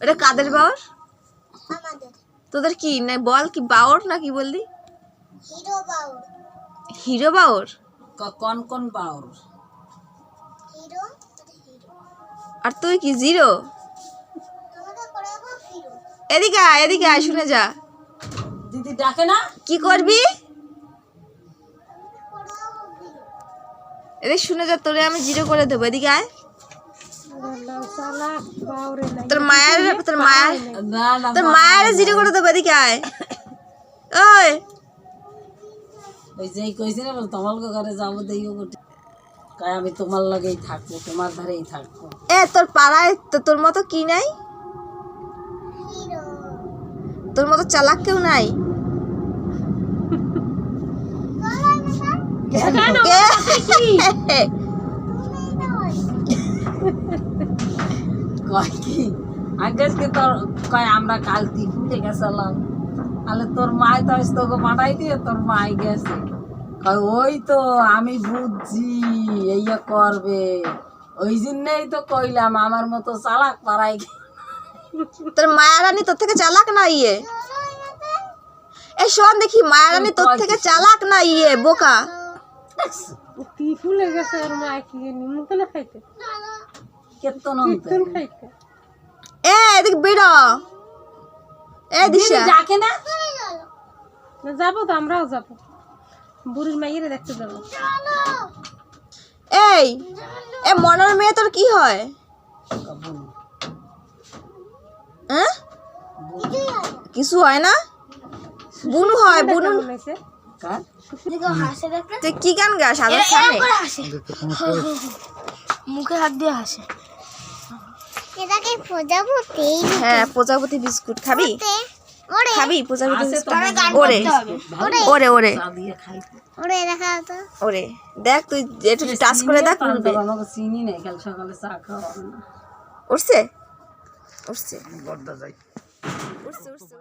এটা কাদের বাওর? তোদের কি না বল, কি বাওর না কি বললি? হিরো বাউর। হিরো বাওর? কোন কোন বাউর? হিরো। আর তুই কি জিরো? এদিকে আয়, এদিকে আয়, শুনে যা। দিদি ডাকে না? কি করবি? এদিকে শুনে যা, তোরে আমি জিরো করে দেবো। এদিকে আয়। তোর মায়ের জিরো করে দেবো। এদিকে আয়। ওই ওই যে কইছি না তোমার ঘরে যাবো দেইও কয় আমি তোমার লগেই থাকবো, তোমার ধারেই থাকবো। এ তোর পাড়ায় তোর মতো কি নাই? তোর মতো চালাক কেউ নাই? কয় কি আগে তোর কয় আমরা কালকে ভুলে গেছিলাম, তাহলে তোর মায় তো তোকে পাঠাই দিয়ে তোর মায় গেছে। কয় ওই তো আমি বুঝছি এইয়া করবে, ওই জন্যই তো কইলাম আমার মতো চালাক পাড়াই। তোর মায়ারানী তোর থেকে চালাক না ইয়ে? এ শোন দেখি, মায়ারানী তোর থেকে চালাক না ইয়ে বোকা? ফুলে গেছে ওর মা কি নিমন্ত্রণ খাইতে কেতন খাইতে। এ এদিকে বেরো। এ দিশা ডাকে না? যাবো তো, আমরাও যাবো, বুড়ির মাইয়েরে দেখতে যাবো। এই এ মনার মেয়ে তোর কি হয়? হ্যাঁ কিছু হয় না, বুনু হয়। বুনু তুই কি গান গাস? মুখে হাত দিয়ে হাসে। এটাকে প্রজাপতি। হ্যাঁ প্রজাপতি বিস্কুট খাবি? ওরে খাবি প্রজাপতি বিস্কুট? গান ওরে ওরে ওরে ওরে দেখা তো। ওরে দেখ, তুই একটু টাচ করে দেখ। আমাকে চিনি নেই, কাল সকালে চা খাওয়া না। উঠছে উঠছে উঠছে উঠছে।